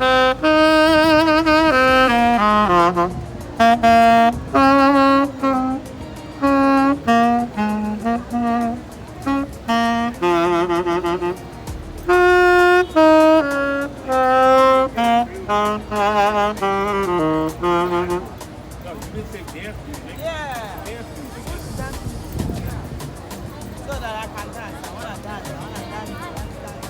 So that I can dance. I wanna dance. I wanna dance. I wanna dance.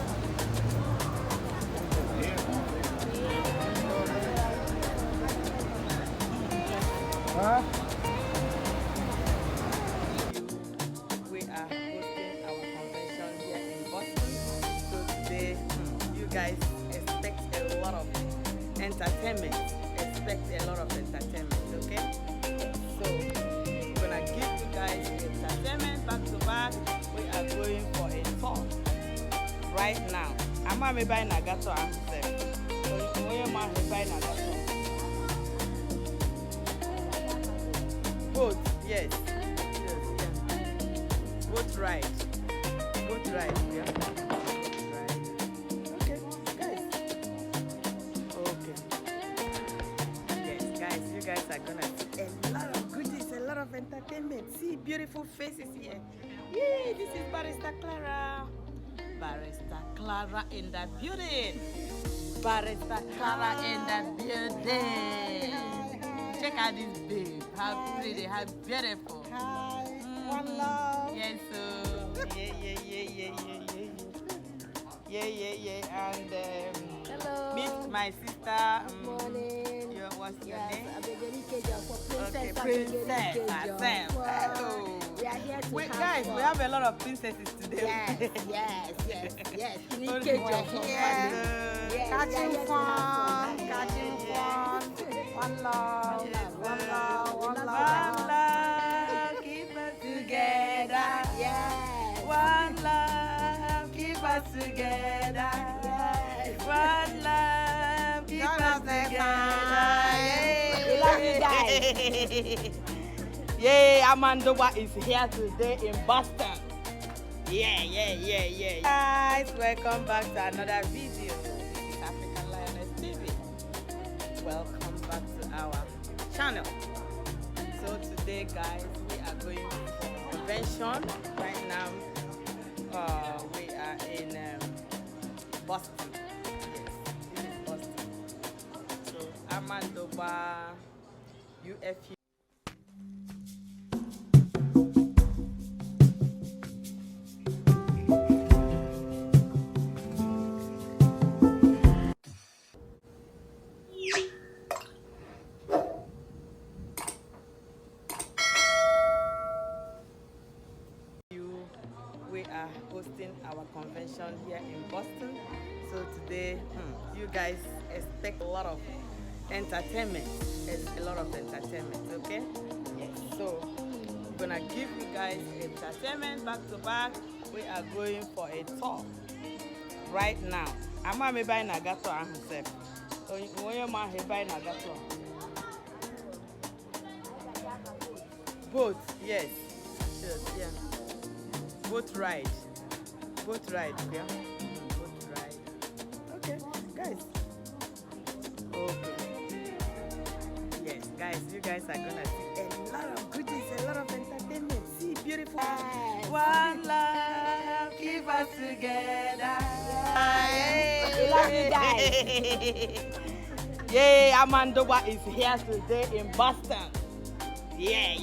Huh? We are hosting our convention here in Boston. So today, you guys expect a lot of entertainment. Expect a lot of entertainment, okay? So we're gonna give you guys entertainment back to back. We are going for a tour right now. I'm a maybe Nagato and say, both, yes, yes, yeah. Both right, yeah. Both right. Okay, guys. Okay. Yes, guys, you guys are gonna see a lot of goodies, a lot of entertainment. See beautiful faces here. Yay, this is Barrister Clara. Barrister Clara in the building. Barrister Clara in the building. Check out this babe. How pretty, how beautiful. Hi, one love. Yes, so yeah. And Hello. meet my sister. Good morning. What's your Yes, name? Okay, Princess. Princess. Wow. Hello. We are here to have Guys, fun. we have a lot of princesses today. Yes. We're Catching fun. One love. One love. One love, keep us together. Yes. One love, keep us together. One love, keep us together. We love you guys. Yay, Amandugba is here today in Boston. Yeah. Guys, welcome back to another video. This is African Lioness TV. Welcome back to our channel. So today, guys, we are going for convention. Right now, we are in Boston. Yes, this is Boston. So Amandugba, UFU. We are hosting our convention here in Boston. So today, you guys expect a lot of entertainment. Okay? Yes. So we're gonna give you guys entertainment back to back. We are going for a tour right now. I'm a maybe Nagato and himself. So Nagato. Both, yes, yeah. Both right, yeah. Both right. Okay, guys. Okay. Yes, guys, you guys are gonna see a lot of goodies, a lot of entertainment. See beautiful. Yes. One love, keep us together. We love you guys. Yay, Amandugba is here today in Boston. Yeah.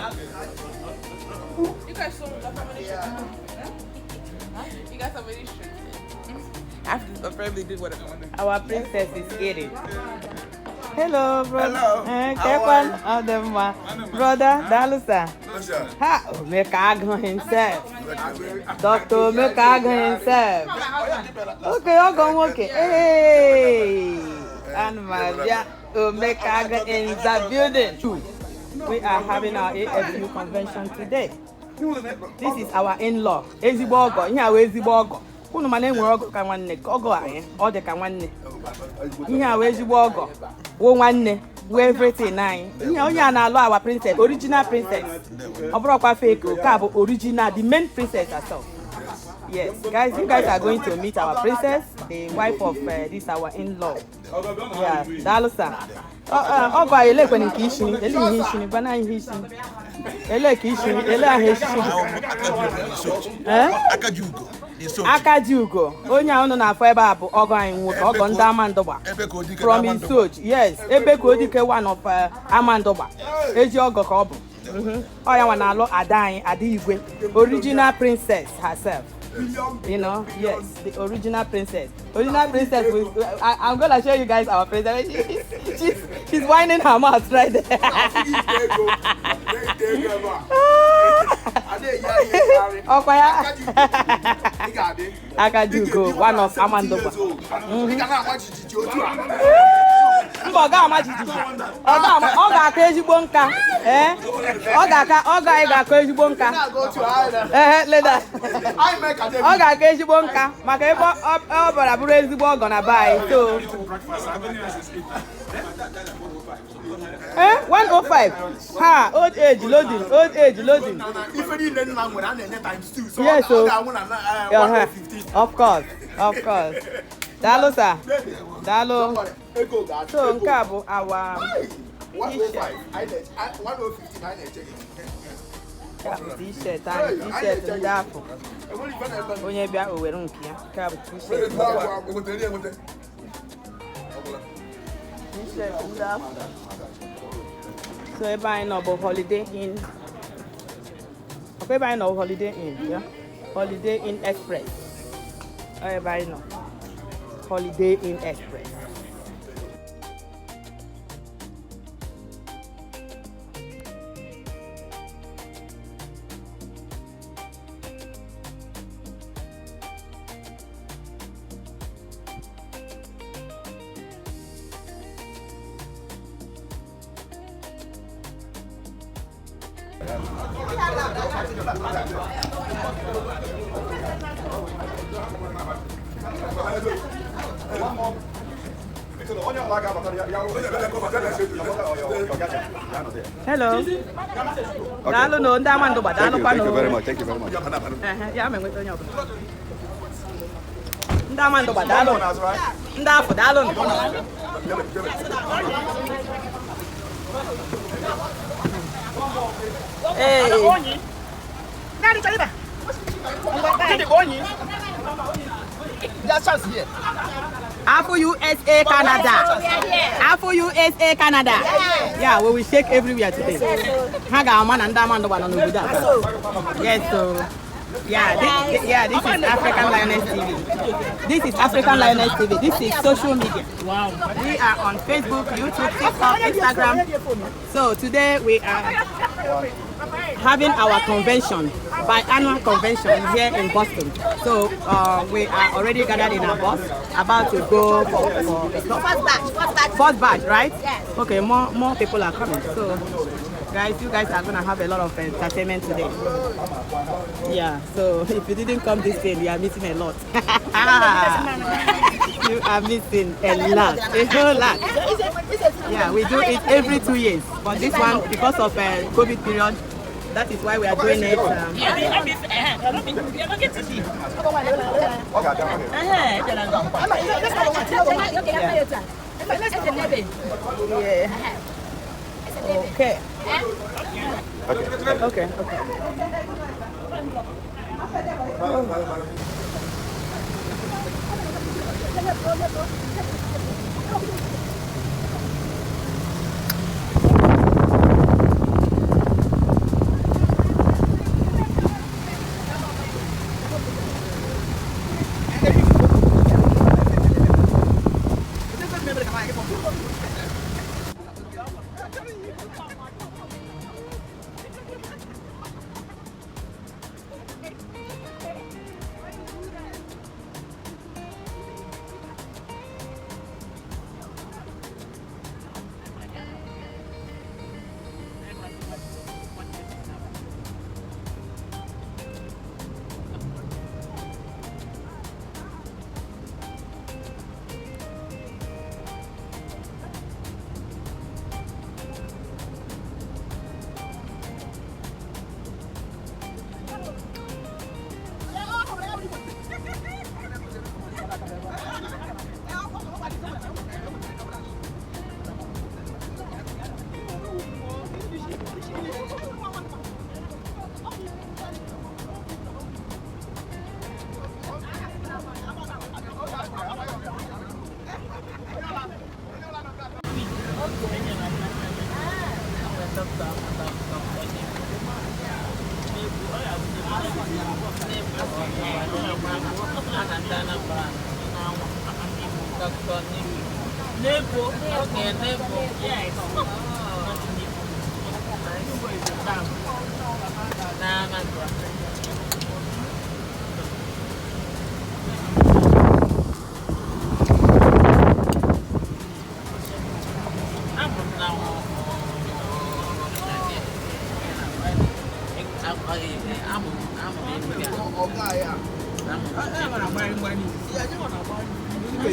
You guys saw the family shoot. You guys have any shoot. After probably did what I wanted. Our princess is eating. Hello, brother. Hello. Brother, Dalusa. Ha, Omekago himself. Dr. Omekago himself. Okay, I'll go okay. Hey, and Maria Omekago in the building. We are having our AFU convention today. This is our in-law. Ezibogo. Here we Ezibogo. Unu mane nwere ogo ka nwanne ogo anyị ọ dị ka nwanne ihe a wee ezigbo ogo wo nwanne wo everything anyị ihe onye a na-alụ our princess original princess ọ bụrụkwa fake ka bụ original the main princess herself. Yes, guys, you guys are going to meet our princess, the wife of this our in-law. Yeah, Dalusa. Ogo ele kweni ki ishini ele ihe ishini bana ihe ishini ele ki ishini ele ahụ ishini Akajugo. Akajugo. Onye a unu na-afọ ebe a bụ ọgọ anyị nwoke, ọgọ ndị Amandugba. From Isoji. Yes, ebe ka odike one of Amandugba. Eji ọgọ ka ọ bụ. Ọ ya nwa na-alụ ada anyị, Ada Igwe, original princess herself. You know, yes, the original princess. Original princess. I'm gonna show you guys our princess. She's whining her mouth right there. Akajugo, one of Amandugba. Ọ ga-aka ezigbo nka. Ọ ga-aka ezigbo nka. Leda. Ọ ga-aka ezigbo nka maka ebe ọ bara bụrụ ezigbo ọgọ na bai. So 105. Ha, old age loading. Yes, so of course. Dalo sir. Dalo. So nke a bụ our t-shirt ndị afọ. Onye bịa o were nke ya. Nke a bụ t-shirt ndị afọ. So ebe anyị nọ bụ Holiday Inn. Ebe anyị nọ Holiday Inn, yeah. Holiday Inn Express. Ebe anyị nọ Holiday Inn Express. Hello. Dalo no ndị Amandugba. Dalo pa no. Thank you very much. Ya me nweta onye ọbụla. Ndị Amandugba dalo. Ndị afọ dalo. Hey. Afro USA Canada. Afro USA Canada. Yeah, we will shake everywhere today. Haga man and Amandugba no n'obodo a. Yes, so yeah, this is African Lioness TV. This is African Lioness TV. This is social media. Wow. We are on Facebook, YouTube, TikTok, Instagram. So today we are having our convention, biannual convention here in Boston. So we are already gathered in our bus, about to go for first batch, right? Yes. Okay, more people are coming. So guys, you guys are gonna have a lot of entertainment today. Yeah, so if you didn't come this day, you are missing a lot. You are missing a lot, a whole lot. Yeah, we do it every 2 years, but this one, because of COVID period, that is why we are doing it. Okay.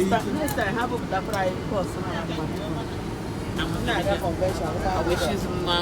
Next time, have a fry course. Which is my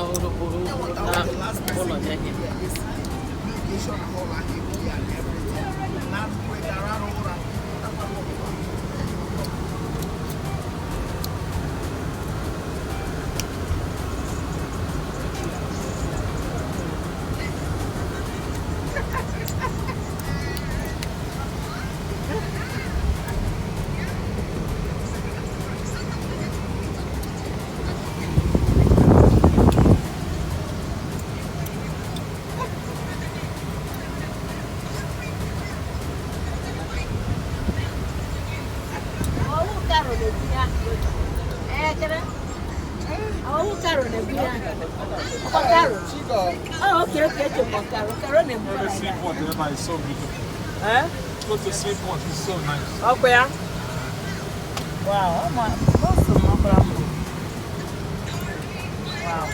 Oh, okay, The seaport nearby is so beautiful. Eh? Go to seaport, it's so nice. Up where? Wow, oh my, awesome. Wow.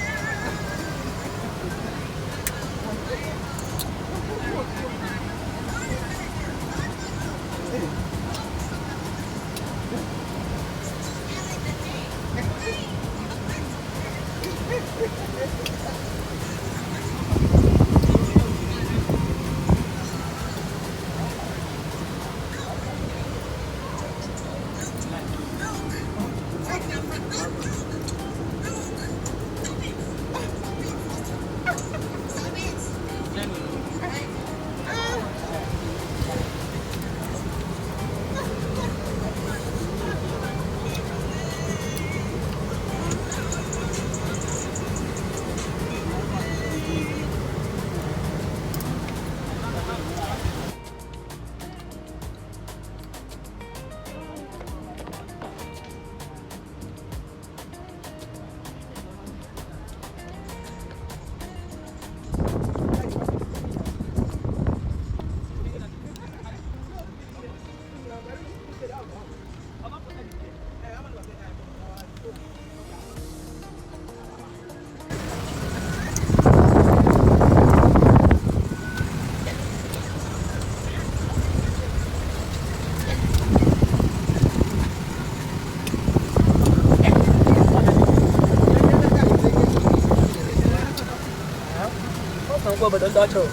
Go but don't touch her.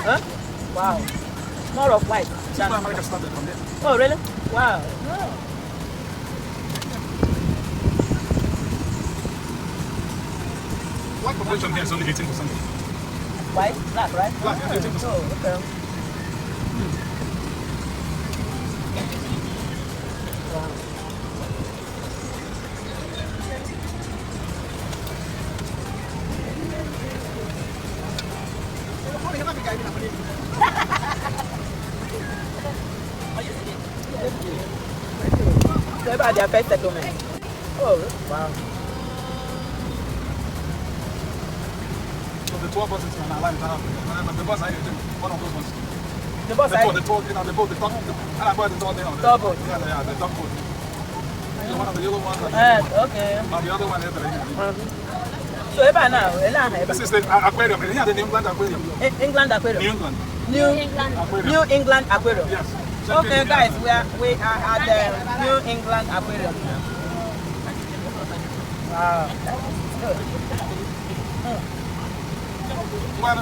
Huh? Wow. More of white. America started from there. Oh, really? Wow. White population here is only 18%. White? Black, right? Black, yeah, 18%. Oh, okay. So about their first settlement. Oh, wow. So the 12 buses are not allowed to have. But the bus I did, one of those ones. The boss The boat, you know, the boat, the top, I bought the top there. Top boat. Yeah, the top boat. So one of the yellow ones. Okay. And the other one is the So about now, this is the aquarium. Yeah, the New England aquarium. England Aquarium. New England. New Aquarium. New England Aquarium. Yes. Okay, guys, we are at the New England Aquarium. Wow, that's good. Well,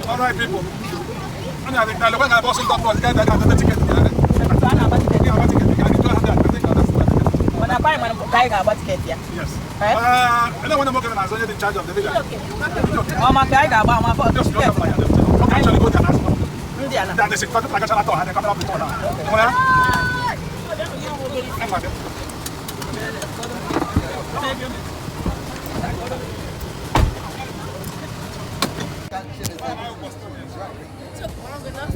all right, people. I think the one I was in top was the guy that got the ticket. Yeah, I ticket. I need to have that. I think that's the ticket. When I buy my ticket, yeah. Yes. Right? I don't want to work on as only in charge of the video. Oh, my ticket, my Just go up like that. Okay, actually go there and ask them. Indiana. That is it. Like a channel and they come up with one. Took long enough.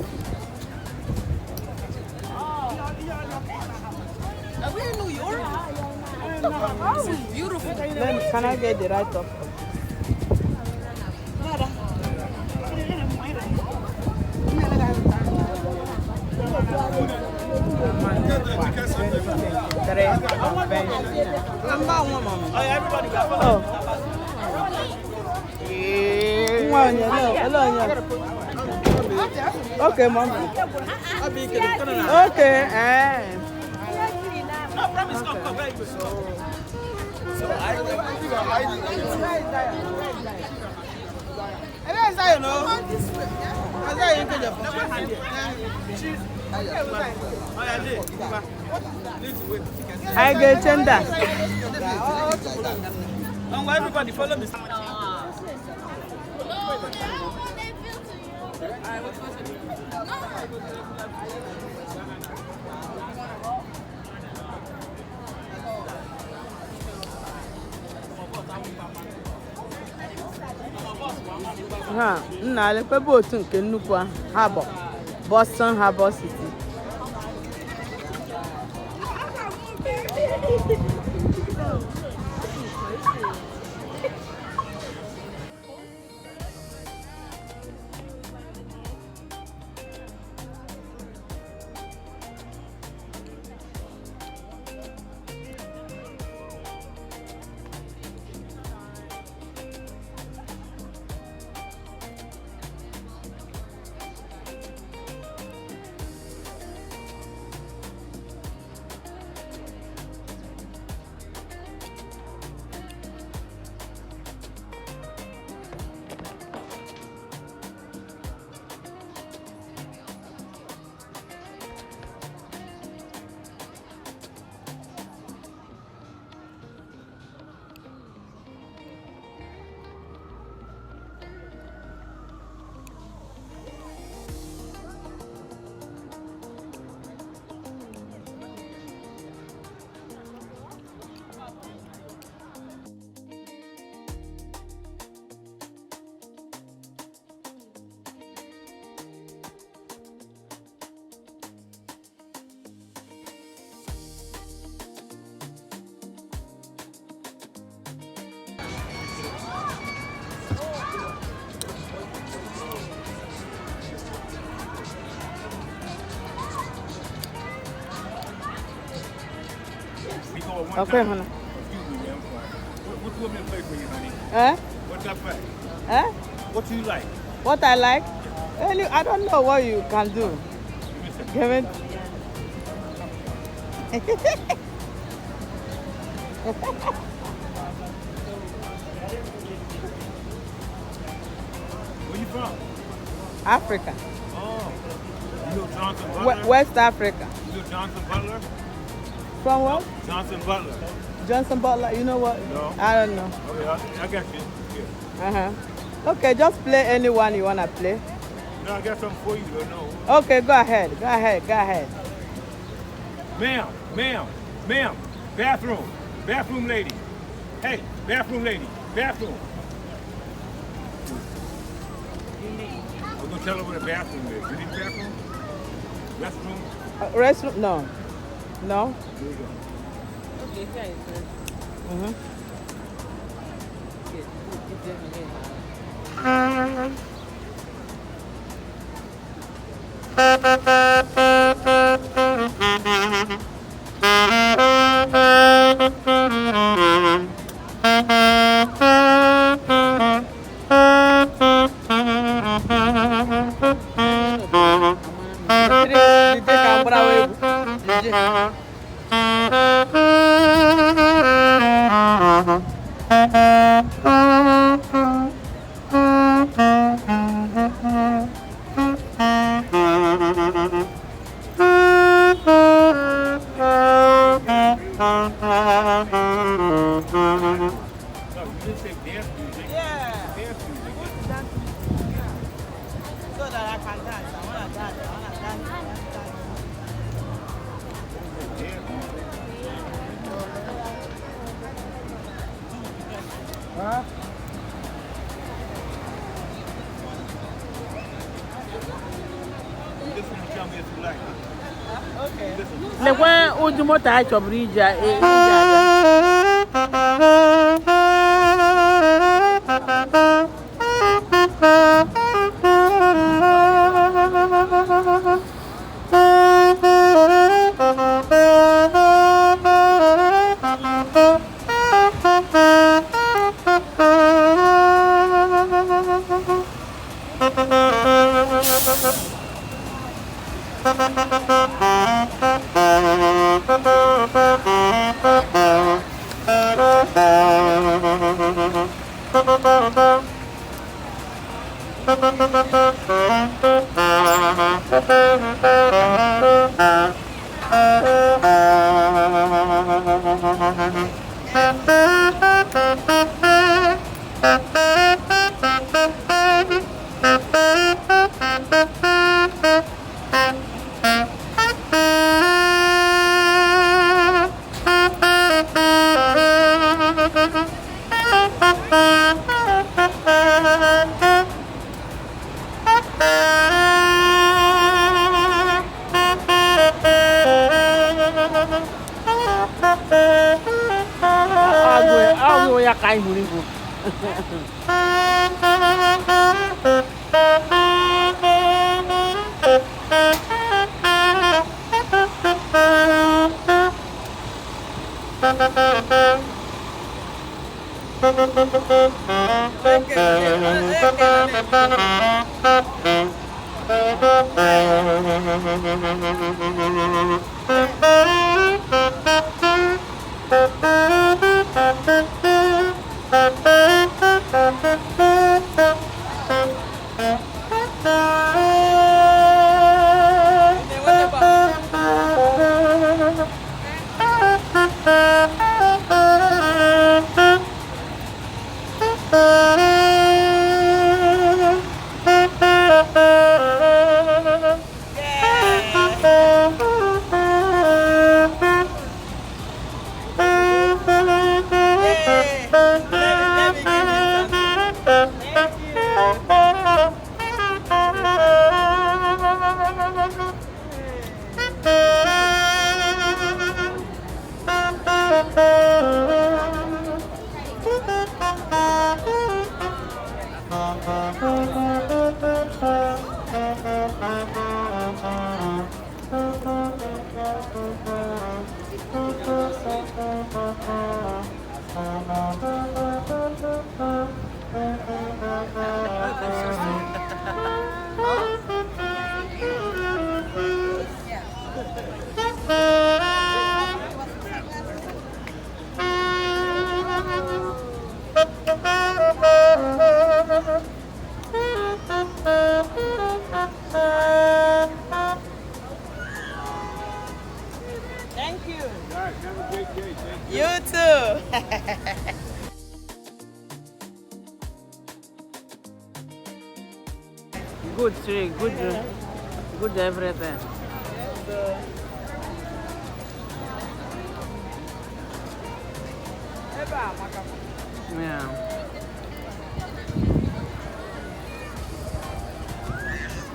Are we in New York? This is beautiful. Can I get the right top? Okay, mom. Okay, No, promise, come, very good. So I get gender. everybody follow me. Ha, nna lekwe boat nke nnukwu harbor, Boston Harbor City. Okay, honey. Excuse me, ma'am. What do you want me to play for you, honey? What's up, man? What do you like? What I like? I don't know what you can do. Give it. Where you from? Africa. Oh. You know Johnson Butler? West Africa. You know Johnson Butler? From what? Johnson Butler. Johnson Butler. You know what? No. I don't know. Okay, I got you. Yeah. Okay, just play anyone you wanna play. No, I got something for you. Don't know. Okay, go ahead. Go ahead. Go ahead. Ma'am, bathroom lady. Hey, bathroom lady, bathroom. We're gonna tell her where the bathroom is. You need a bathroom? Restroom? Restroom? No. No? Here we go. Okay, thanks. Okay. lekwe ụdị moto a chọburu iji aga agụ ya ka anyị hụrụ ibu Thank you. You too. good tree good everything yeah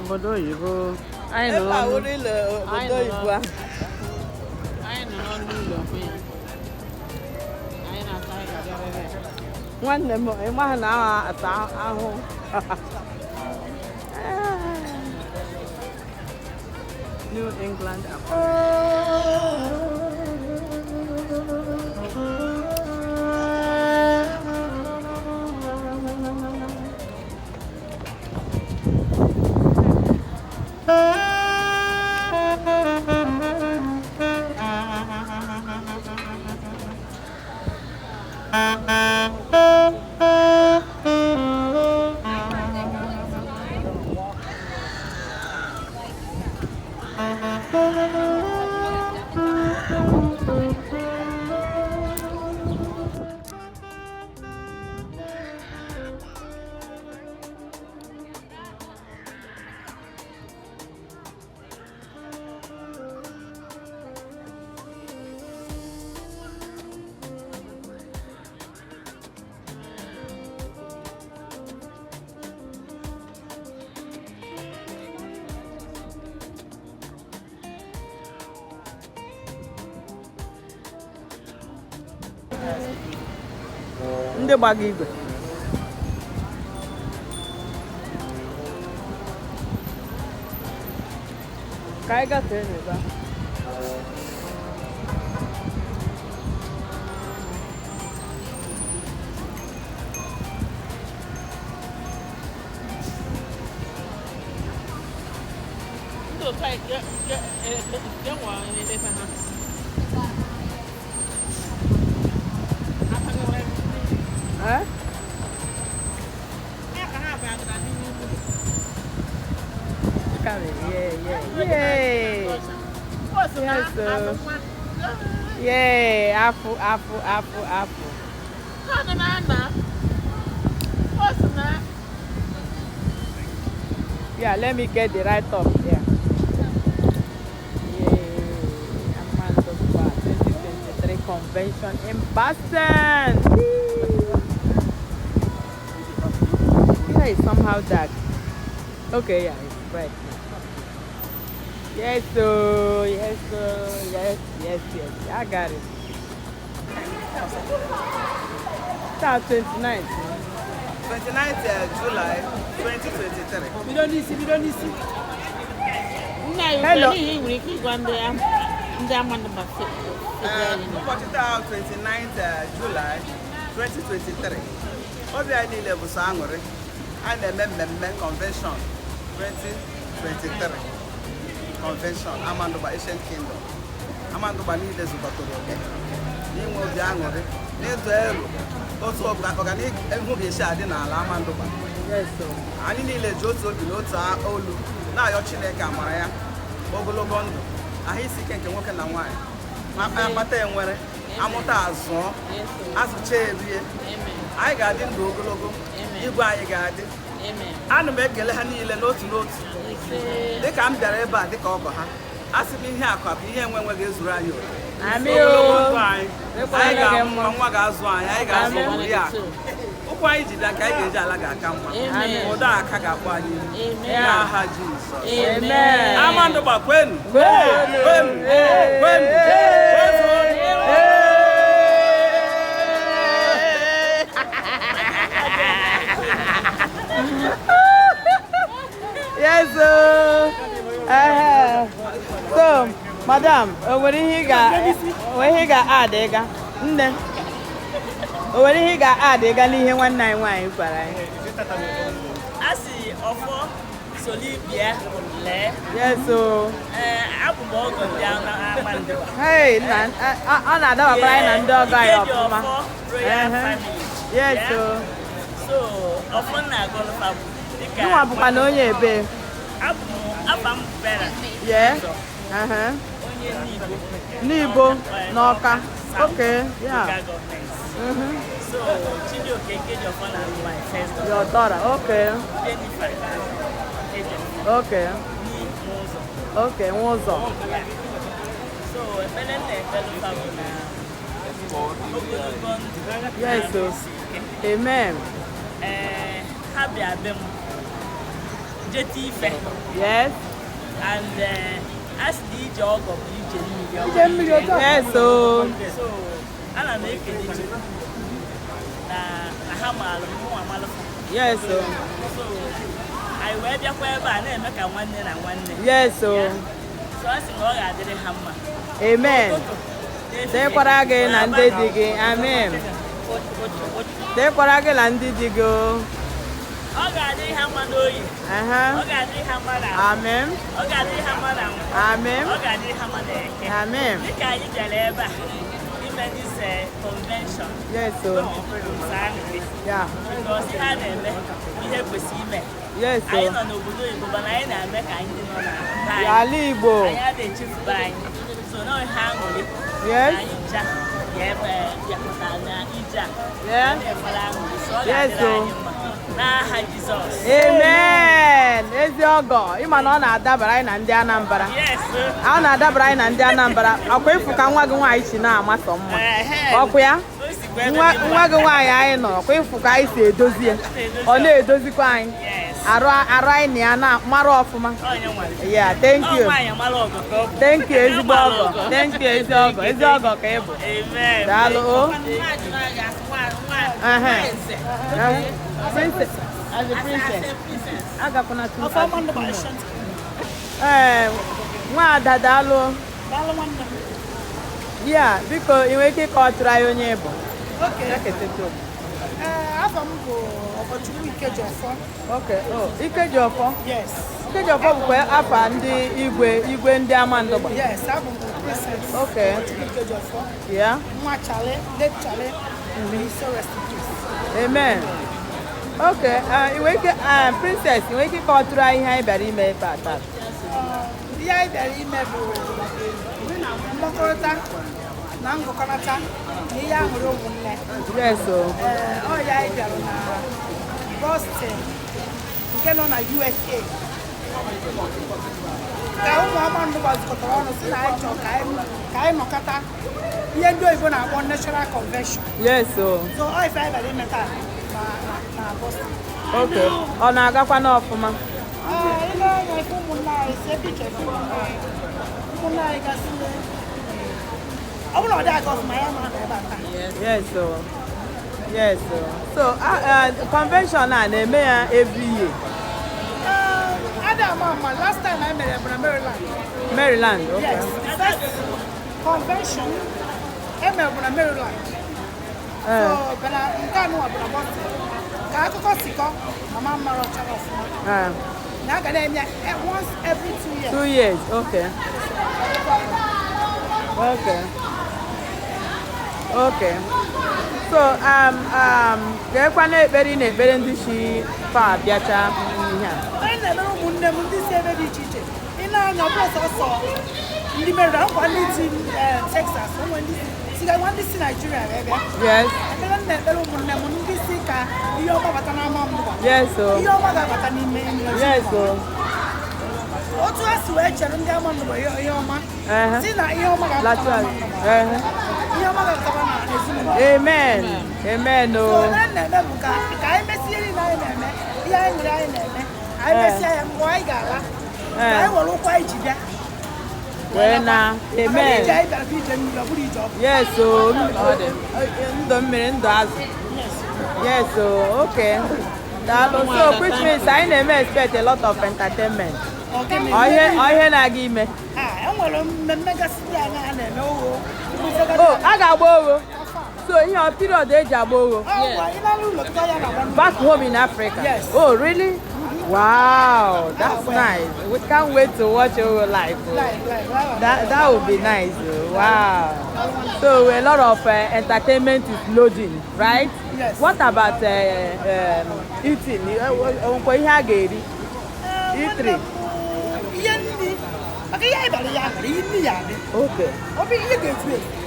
obodo oyibo anyị nọ Ebe a wụrụ ile obodo oyibo a. anyị nọ n'ọnụ ụlọ ya anyị na-ata anyị ga-abịarịrị Nwanne m ịmaghị na aha ata ahụ. New England Ndị gbaga igwe. Ka anyị gafee n'ebe a. Yeah, apple. Yeah, let me get the right up here. Yeah, Amandugba 2023 convention in Boston. Here is somehow dark. Okay, yeah, it's bright. Yes, I got it. Start 29th. 29th July 2023. We don't need to. Hello. Ụbọchị taa 29th July 2023. Obi anyị niile bụ sọ aṅụrị. Anyị na-eme mmemme convention 2023. Convention Amandugba Ancient Kingdom. Amandugba niile zụkọtara oke n'inwe obi aṅụrị n'ịdụ elu otu ọganihu ga-esi adị n'ala Amandugba. Anyị niile ji otu obi na otu olu na-ayọ Chineke amara ya ogologo ndụ ahụ isi ike nke nwoke na nwaanyị ma akpata enwere amụta azụọ azụcha erie anyị ga-adị ndụ ogologo igwe anyị ga-adị. Ana m ekele ha niile n'otu n'otu dịka m bịara ebe a dịka ọgọ ha a sị m ihe akụ bụ ihe enwe ga-ezuru anyị ogologo ndụ anyị ga-amụ nwa ga-azụ anyị ga-azụ ori akụ ụkwụ anyị ji bịa ka anyị ga-eji ala ga-aka mma ụdọ aka ga-akpọ anyị n'aha Jizọs. Amandugba kwenu Yes, so, madam, nwere ihe ị ga-add ịga? Nne, o nwere ihe ị ga-add ịga n'ihe nwanne anyị nwaanyị gwara anyị? Asị ọfọ solibia lee. Yes, so. Abụ m ọgọ bịa na Amandugba. Hey, ọ na-adabakwara anyị na ndị ọgọ anyị ọfụma. Yes, so. So, ọfọ na-agọlụfa bụ dịka. Nwa bụkwa na onye ebe. Afa m bera. Yeah. Onye N'Igbo n'Ọka. Okay, yeah. So, Chidioke Keji ọfọ na my first daughter. Your daughter, okay. Okay. Okay, Nwozo. So, ebele na-ebelụfa bụ na ogologo ndụ. Yes, so. Amen. Ha bịa be m jeti ife. Yes. And as the ije ọgọ bụ ije mmiri. Yes, so. So, ana m ekele Chukwu na ha maalụ mụ amalụ. Yes, so. So, anyị wee bịakwa ebe a na-eme ka nwanne na nwanne. Yes, so. So, a sị na ọ ga-adịrị ha mma. Amen. Dekwara gị na ndị di gị. Amen. Dekwara gị na ndị di gị. Ọ ga-adịrị ha mma n'oyi. Ọ ga-adịrị ha mma n'ahụ. Amen. Ọ ga-adịrị ha mma na nkwụ. Amen. Ọ ga-adịrị ha mma n'eke. Amen. Dịka anyị bịara ebe a ime this convention. Yes, so. Yeah. Because ha na-eme ihe kwesịrị ime. Yes, so. Anyị nọ n'obodo Igbo mana anyị na-eme ka anyị nọ na ala Igbo. Anyị adịchefuba anyị. So na ihe aṅụrị. Yes. Anyị ncha bịapụta na ije a. Yeah. Na-enwere aṅụrị. So ọ Yes, ga-adịrị so. anyị mma. N'aha Jizọs. Amen. Ezi ọgọ, ịma na ọ na-adabara anyị na ndị Anambra. Yes. Ọ na-adabara anyị na ndị Anambra. Ọkwa ịfụ ka nwa gị nwaanyị si na-amasọ mma. Ọkwa ya? nwa gị nwaanyị anyị nọ kwa ịfụ ka anyị si edozi ya ọ na-edozikwa anyị arụ anyị na ya na mara ọfụma ya thank you ezigbo ọgọ thank you ezi ọgọ ka ị bụ daalụ o princess as a princess agakwana nwa ada daalụ ya biko ị nwere ike ịkọtụrụ anyị onye bụ afọ m bụ Ọkọchukwu Ikejọfọ. Ikejọfọ? Yes. Ikejọfọ bụkwa afa ndị igwe ndị Amandugba. Yes, abụ m princess. Ọkọchukwu Ikejọfọ. Yeah. Nwa Chale, late Chale, so rest in peace. Amen. Okay, princess, ị nwere ike ịkọtụrụ anyị ihe anyị bịara ime ebe a taa? Ihe anyị bịara ime bụ mkpọkọrịta na ngụkọrịta na ihe ahụrụ ụmụnne. Yes, o. Ọ ya anyị bịara na Boston nke nọ na USA. Ka ụmụ Amandugba zukọtara ọnụ si na anyị chọrọ ka anyị nọkọta ihe ndị oyibo na-akpọ national convention. Yes, o. So ọ ife anyị bịara ime taa na Boston. Okay, ọ na-agakwa n'ọfụma? Ile anya ife ụmụnne anyị si ebe iche ụmụnne anyị gasị ọ bụrụ na ọ dị aga ọfụma ya nọ ebe a taa. Yes, so. So, convention a na-eme ya every year? Last time I met in Maryland. Maryland, okay. Yes, the first convention I met in Maryland. So, but I can't know about Boston. I go to Mama Maro Channel. Now, once every 2 years. 2 years, okay. Okay. So, gekwana ekpere na-ekpere ndị shi fa bịacha ihe a. Anyị na-emere ụmụnne m ndị si ebe dị iche iche. Ị na-anya ọbụla sọsọ ndị mere nkwa ndị si Texas, ụmụ ndị si Nigeria ebe. Yes. Ekpere m na-ekpere ụmụnne m ndị si ka ihe ọma bata n'ama Amandugba. Yes, o. Ihe ọma ga-abata n'ime Yes, o. Otu ha si wee chere ndị Amandugba ihe ọma. Si na ihe ọma ga-abata n'ama Amandugba. Ihe ọma ga-abata na ezinụlọ. Amen. Amen. So, na-eme bụ ka anyị mesie ihe anyị na-eme, ihe anyị nwere anyị na-eme, anyị mesie ya mgbe anyị ga-ala, ka anyị were ụkwụ anyị ji bịa. Wee na, amen. Ije anyị bịara bụ ije mmiri, ọ bụrụ ije ọkụ. Yes, so ndụ mmiri, ndụ azụ. Yes, so okay. So, which means anyị na-eme expect a lot of entertainment. Ihe na-aga ime. Enwere mmemme gasị dị anya a na-eme ogho. A ga-agba ogho. So here period eji agba ogho. Back home in Africa. Yes. Oh really? Wow, that's nice. We can't wait to watch ogho live. That would be nice. Wow. So a lot of entertainment is loading, right? Yes. What about eating? Ihe a ga-eri? Eatery. Okay.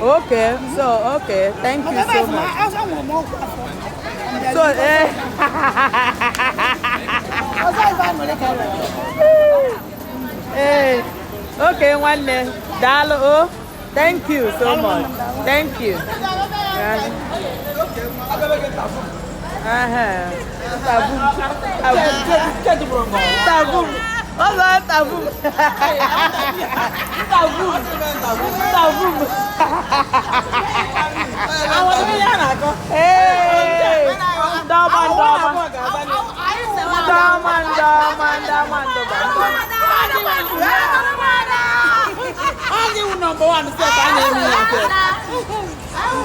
Okay. So okay. Thank you so much. So okay, nwanne. Daalụ. Oh, thank you so much. Thank you. Taboo. Olá, tabum. Tabum. Hey. Daman. Number one set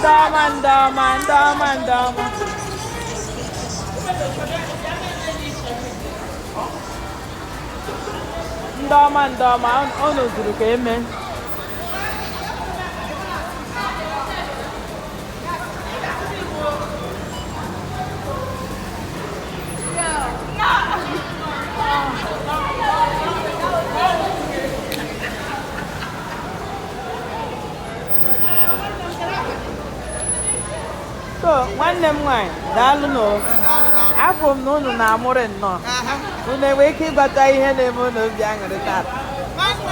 Daman. Ndọma unu zuru ka eme. So nwanne m nwanyị daalụ nụ. Afọ m na unu na-amụrị nnọọ. Unu enwe ike ịgbata ihe na-eme unu obi aṅụrị taa. Anyị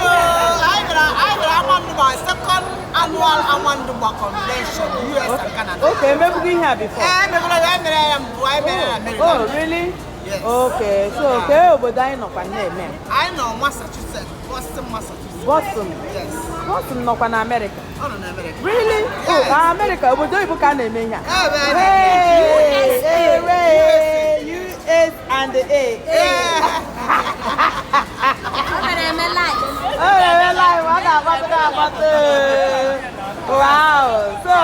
bịara Amandugba, second annual Amandugba convention, US and Canada. Okay, maybe we here before. Oh, really? Yes. Okay, so okay, but I know my name. I know Massachusetts, Boston, Massachusetts. Boston. Yes. Boston, not in America. Oh, no, America. Really? Yes. Oh, America. But do you can name here? US and the A. Wow. So,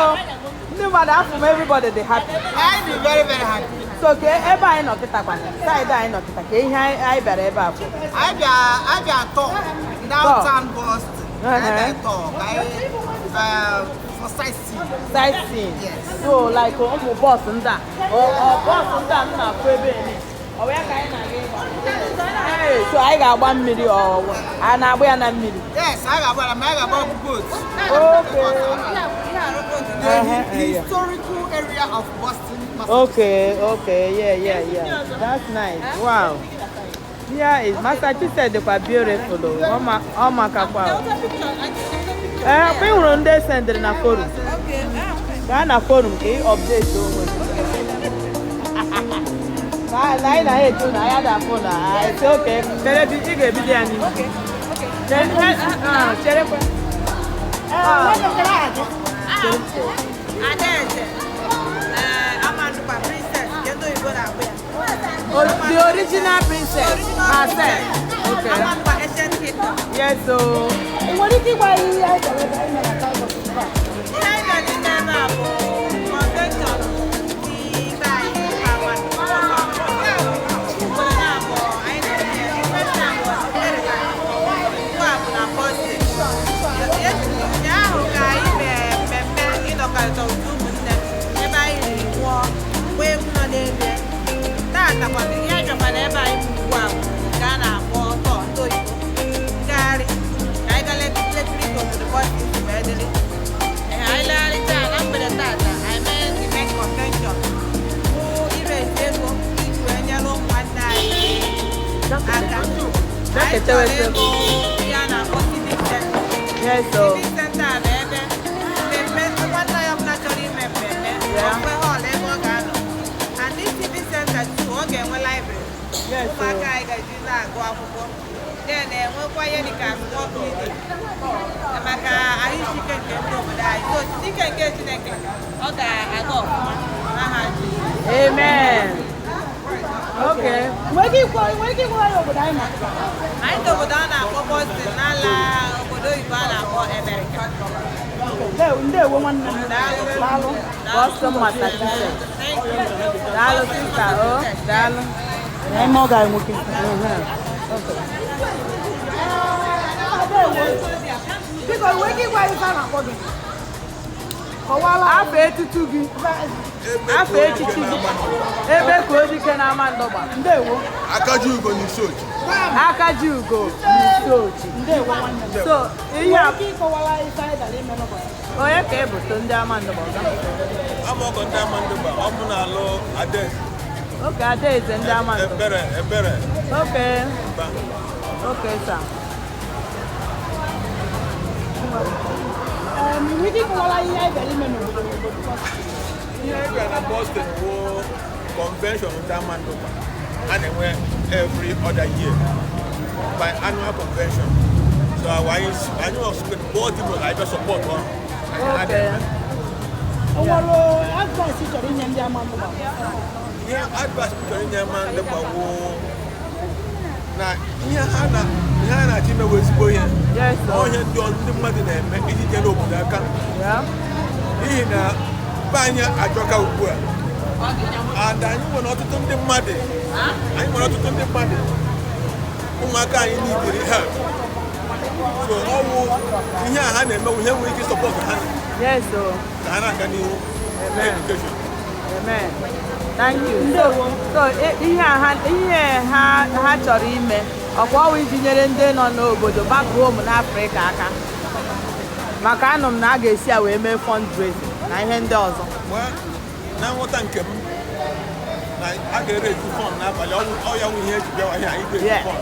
no matter from everybody, they happy. I'm very, very happy. So, okay, ever I know kita kwan. Side I know kita. Ke I better ever. I got talk downtown Boston. I talk. For sightseeing. Sightseeing. Yes. So, like Boston that. Or Boston that na kwebe ni. Or where can I Hey, so I got 1 million or and I wear 9 million. Yes, I got goods. Okay. The historical area of Boston, Massachusetts. Okay, yeah. That's nice. Wow. Yeah, it's Massachusetts. They are beautiful. Oh my God. We were there sending a forum. Ghana forum, okay, update. I had a phone. I said, okay, maybe you get video. Okay. The original princess herself. Okay. Yes, so. What did you buy? Yes, so. And this TV center too, okay, one library. Yes, so. Then we're quiet the car, walk with it. I used to get over there. So she can get to the okay, I go. Amen. Okay. Where do you go over there? I go down and go Boston, Nala, Obodo Ibala, or America. Boston, Massachusetts. Thank you. Dalo, sister. Oh, Dalo. I'm more guy looking. Because where do you go? Afọ etutu gị. Afọ echichi gị. Ebe ka oji ke na Amandugba. Ndewo. Akajugo n'isi ochi. Akajugo n'isi ochi. Ndewo nwanne. So, ihe a Ịkọwala ife anyị dara ime n'ụbọchị. onye ka ebuto ndị Amandugba ọga? Amọgọ ndị Amandugba, ọ bụ na-alụ Adaeze. Oke Adaeze ndị Amandugba. Ebere. Okay. Okay, sir. Wiki ịkọwala ihe anyị dara ime n'obodo. Ihe ebe na Boston bụ convention ndị Amandugba a na-enwe every other year by annual convention. So anyị ọsụkwe Baltimore ka anyị bịa support ọrụ. Okay. Onwere advice ị chọrọ inye ndị Amandugba? Ihe advice m chọrọ inye Amandugba bụ na ihe ha na-achọ ime bụ ezigbo ihe. Yes, sir. Onye ndị mmadụ na-eme iji nyere obodo aka. N'ihi na be anyị ajọka ugbu a. And anyị nwere ọtụtụ ndị mmadụ. Ụmụaka anyị n'ibiri help. So ọ bụ ihe a ha na-eme ihe nwere ike support ha. Yes, sir. Ka ha na-aga n'ihu. Education. Amen. Thank you. So ihe ha chọrọ ime ọkwa ọwụ iji nyere ndị nọ n'obodo back home n'Africa aka. Maka anụ m na a ga-esi a wee mee fundraising na ihe ndị ọzọ. Na nghọta nke m na a ga-ere eju fund n'abalị ọ ya nwe ihe eji bịawa ihe anyị ga-eju fund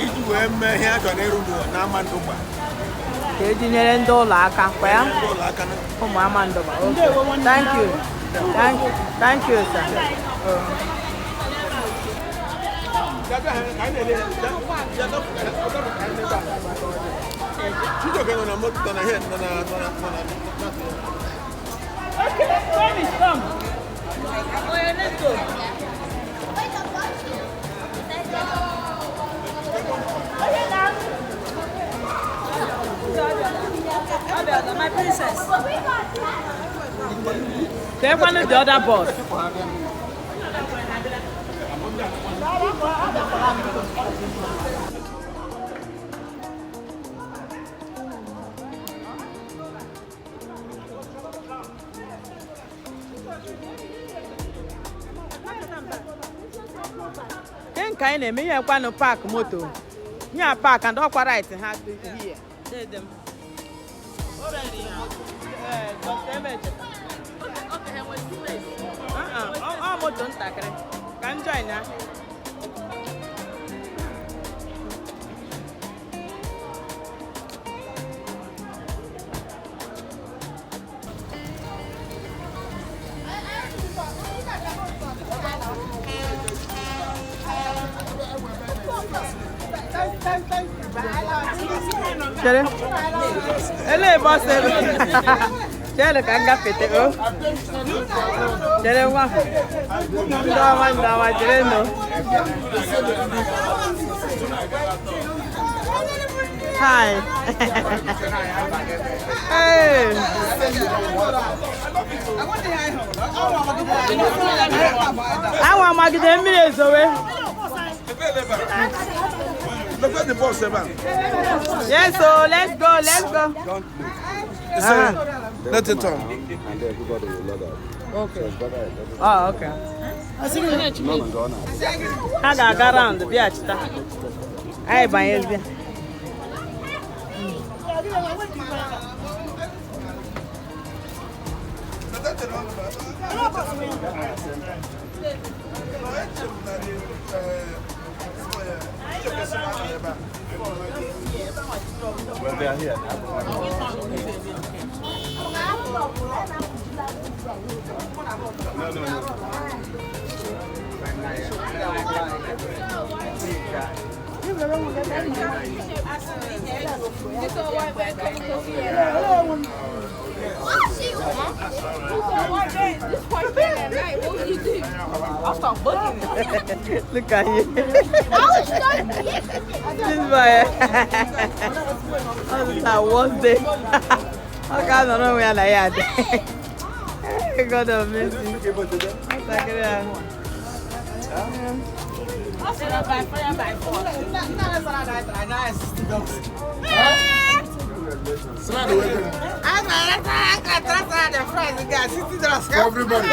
iji wee mee ihe a chọrọ ịrụ na Amandugba. ka ejinyere ndị ụlọ aka kwa ya ụmụ Amandugba. Thank you. Thank you, sir. Okay, when is come? Oh, yeah, let's go. My princess. Take one of the other boss. Then kind of me I want to park moto. Yeah, park and all right has to here. Them. Already. Moto ntakịrị ka m join ya. Chere. Ele boss. Chere ka ngafete o. Chere nwa. Ndawa chere no. Hi. Hey. Awa magide mmiri ezowe. Look at the boss, man. Yes, so let's go. Let it on. And everybody will let out. Okay. Oh, okay. I got around the beach. I buy it. Well, they are here. I'll start booking it. Look at you. This boy. That was day. I can't know where I am. God of mercy. Everybody.